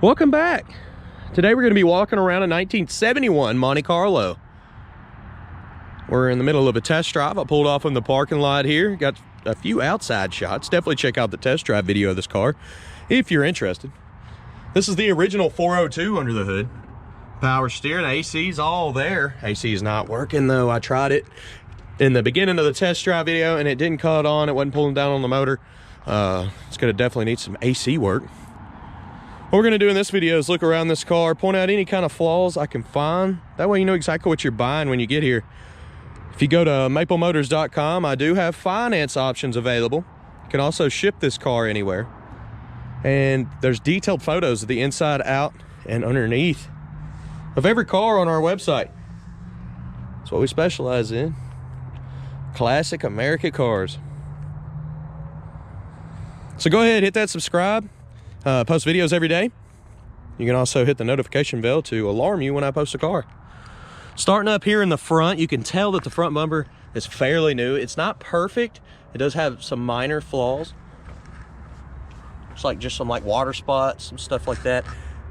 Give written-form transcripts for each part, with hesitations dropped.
Welcome back. Today we're going to be walking around a 1971 Monte Carlo. We're in the middle of a test drive. I pulled off in the parking lot here. Got a few outside shots. Definitely check out the test drive video of this car if you're interested. This is the original 402 under the hood. Power steering, AC's all there. AC is not working though. I tried it in the beginning of the test drive video and it didn't cut on. It wasn't pulling down on the motor. It's going to definitely need some AC work. What we're going to do in this video is look around this car, point out any kind of flaws I can find. That way you know exactly what you're buying when you get here. If you go to maplemotors.com, I do have finance options available. You can also ship this car anywhere. And there's detailed photos of the inside, out, and underneath of every car on our website. That's what we specialize in. Classic American cars. So go ahead, hit that subscribe. Post videos every day. You can also hit the notification bell to alarm you when I post a car. Starting up here in the front, you can tell that the front bumper is fairly new. It's not perfect. It does have some minor flaws. It's like just some water spots, some stuff like that.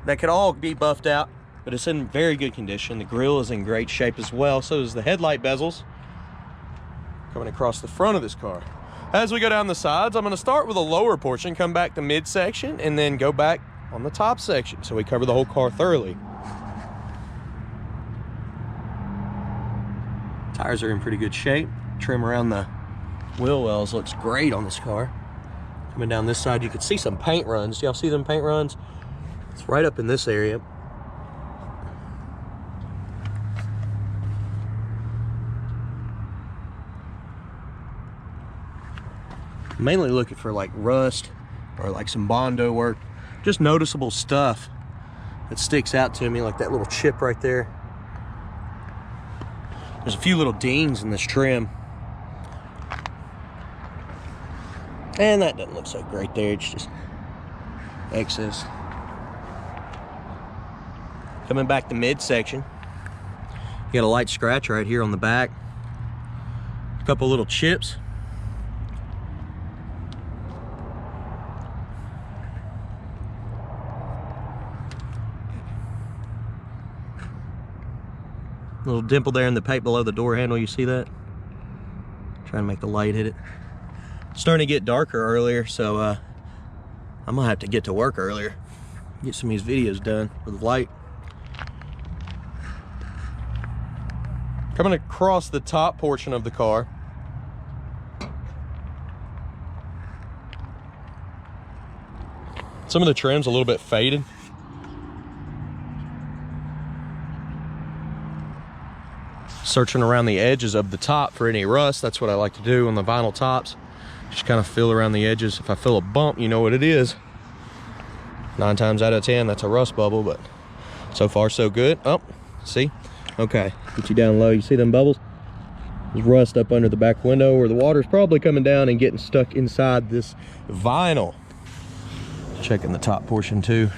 That could all be buffed out, but it's in very good condition. The grille is in great shape as well. So is the headlight bezels coming across the front of this car. As we go down the sides, I'm going to start with a lower portion, come back to midsection, and then go back on the top section so we cover the whole car thoroughly. Tires are in pretty good shape. Trim around the wheel wells looks great on this car. Coming down this side, you can see some paint runs. Do y'all see them paint runs? It's right up in this area. Mainly looking for rust or some Bondo work, just noticeable stuff that sticks out to me, like that little chip right there. There's a few little dings in this trim, and that doesn't look so great there. It's just excess. Coming back to midsection, you got a light scratch right here on the back, a couple little chips. Little dimple there in the paint below the door handle, you see that? Trying to make the light hit it. It's starting to get darker earlier, so I'm gonna have to get to work earlier. Get some of these videos done with light. Coming across the top portion of the car. Some of the trim's a little bit faded. Searching around the edges of the top for any rust. That's what I like to do on the vinyl tops. Just kind of feel around the edges. If I feel a bump, you know what it is. 9 times out of 10, that's a rust bubble, but so far so good. Oh, see? Okay, get you down low. You see them bubbles? There's rust up under the back window where the water's probably coming down and getting stuck inside this vinyl. Checking the top portion too.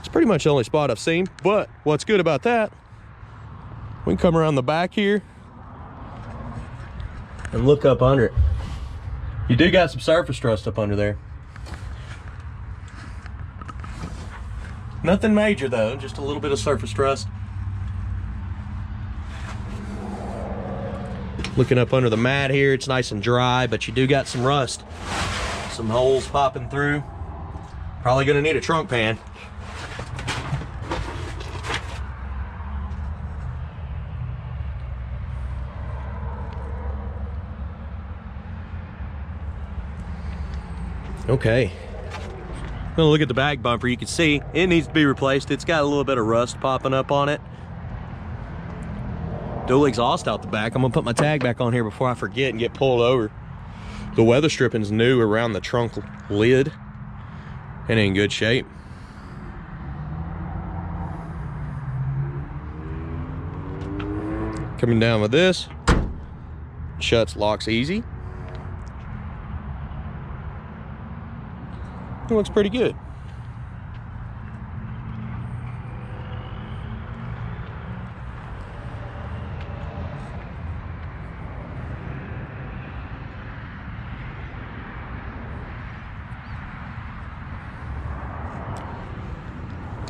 It's pretty much the only spot I've seen, but what's good about that, we can come around the back here and look up under it. You do got some surface rust up under there. Nothing major though, just a little bit of surface rust. Looking up under the mat here, it's nice and dry, but you do got some rust. Some holes popping through. Probably gonna need a trunk pan. Okay, I'm gonna look at the back bumper. You can see it needs to be replaced. It's got a little bit of rust popping up on it. Dual exhaust out the back. I'm gonna put my tag back on here before I forget and get pulled over. The weather stripping's new around the trunk lid and in good shape. Coming down with this, shuts, locks easy. It looks pretty good.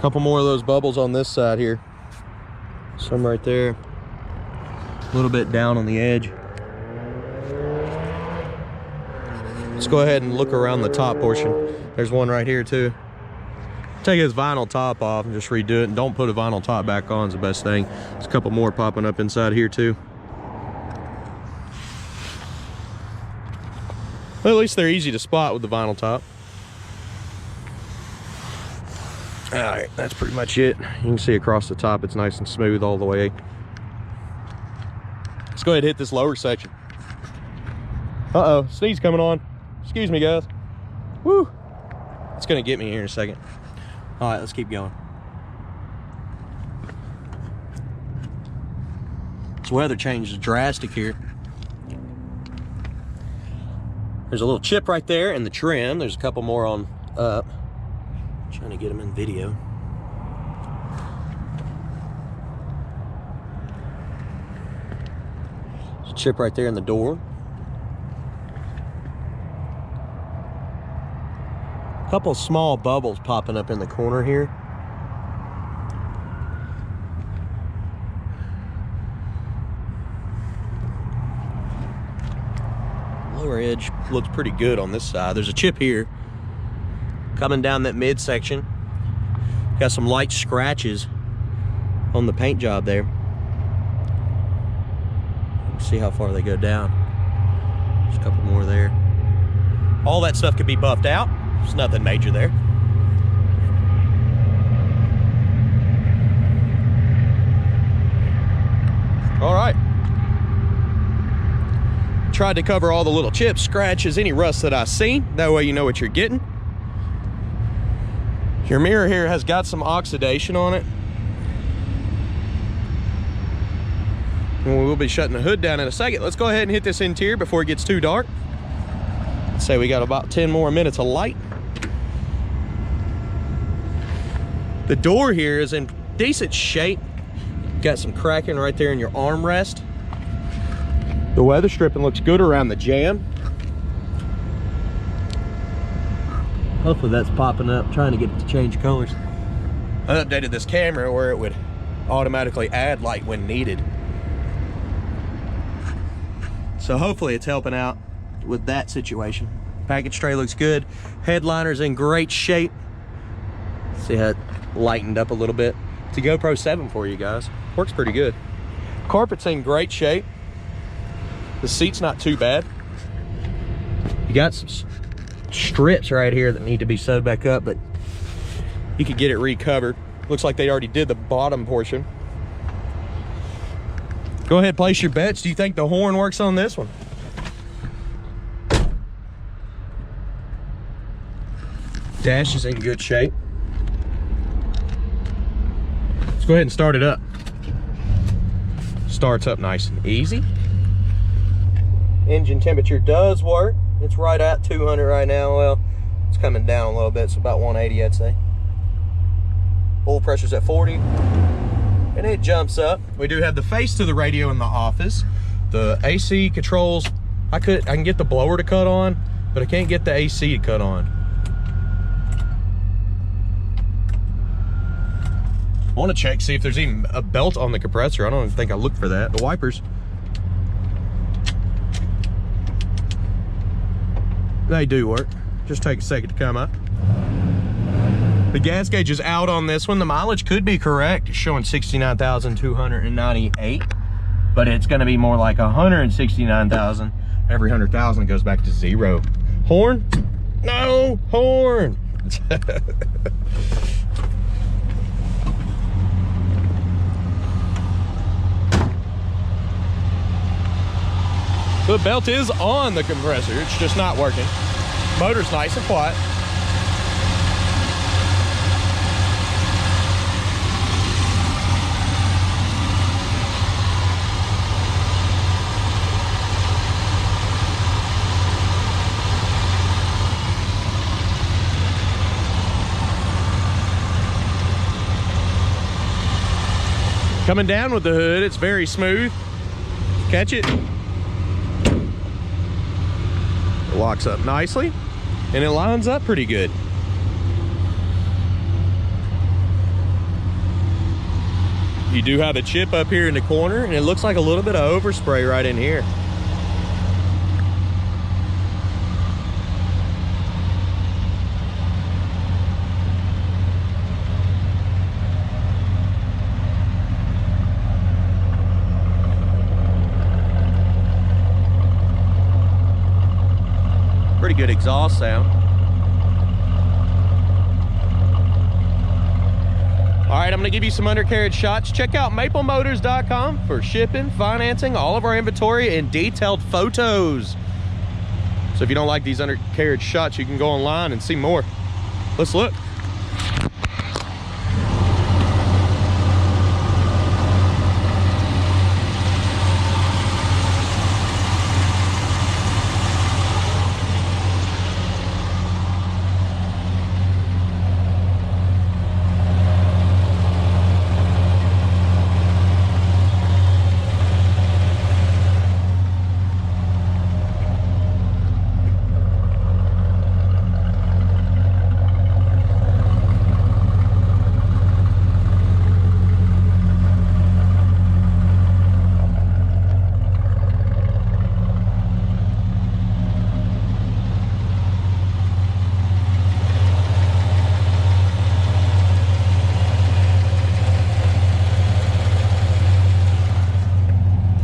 Couple more of those bubbles on this side here. Some right there. A little bit down on the edge. Let's go ahead and look around the top portion. There's one right here too. Take his vinyl top off and just redo it, and don't put a vinyl top back on is the best thing. There's a couple more popping up inside here too. Well, at least they're easy to spot with the vinyl top. All right, that's pretty much it. You can see across the top, it's nice and smooth all the way. Let's go ahead and hit this lower section. Uh-oh, sneeze coming on. Excuse me, guys. Woo! It's gonna get me here in a second. All right, let's keep going. This weather change is drastic here. There's a little chip right there in the trim. There's a couple more on up. Trying to get them in video. There's a chip right there in the door. A couple small bubbles popping up in the corner here. Lower edge looks pretty good on this side. There's a chip here coming down that midsection. Got some light scratches on the paint job there. Let's see how far they go down. There's a couple more there. All that stuff could be buffed out. There's nothing major there. All right. Tried to cover all the little chips, scratches, any rust that I see. That way you know what you're getting. Your mirror here has got some oxidation on it. And we will be shutting the hood down in a second. Let's go ahead and hit this interior before it gets too dark. Let's say we got about 10 more minutes of light. The door here is in decent shape. Got some cracking right there in your armrest. The weather stripping looks good around the jamb. Hopefully that's popping up, trying to get it to change colors. I updated this camera where it would automatically add light when needed. So hopefully it's helping out with that situation. Package tray looks good. Headliner's in great shape. See how it lightened up a little bit. It's a GoPro 7 for you guys. Works pretty good. Carpet's in great shape. The seat's not too bad. You got some strips right here that need to be sewed back up, but you could get it recovered. Looks like they already did the bottom portion. Go ahead, place your bets. Do you think the horn works on this one? Dash is in good shape. Let's go ahead and start it up. Starts up nice and easy. Engine temperature does work. It's right at 200 right now. Well, it's coming down a little bit. It's about 180, I'd say. Oil pressure's at 40. And it jumps up. We do have the face to the radio in the office. The AC controls, I can get the blower to cut on, but I can't get the AC to cut on. I want to check, see if there's even a belt on the compressor. I don't even think I looked for that. The wipers, they do work. Just take a second to come up. The gas gauge is out on this one. The mileage could be correct. It's showing 69,298, but it's gonna be more like 169,000. Every 100,000 goes back to zero. Horn? No, horn. The belt is on the compressor, it's just not working. Motor's nice and quiet. Coming down with the hood, it's very smooth. Catch it. It locks up nicely and it lines up pretty good. You do have a chip up here in the corner, and it looks like a little bit of overspray right in here. Pretty good exhaust sound. All right, I'm gonna give you some undercarriage shots. Check out maplemotors.com for shipping, financing, all of our inventory, and detailed photos. So if you don't like these undercarriage shots, you can go online and see more. Let's look.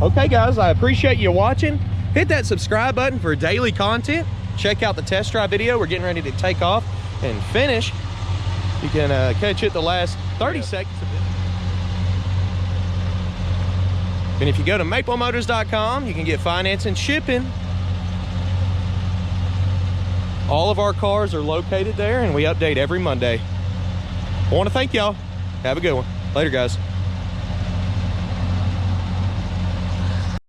Okay guys, I appreciate you watching. Hit that subscribe button for daily content. Check out the test drive video. We're getting ready to take off and finish. You can catch it the last 30 seconds of it. And if you go to maplemotors.com, you can get finance and shipping. All of our cars are located there, and we update every Monday. I want to thank y'all. Have a good one. Later, guys.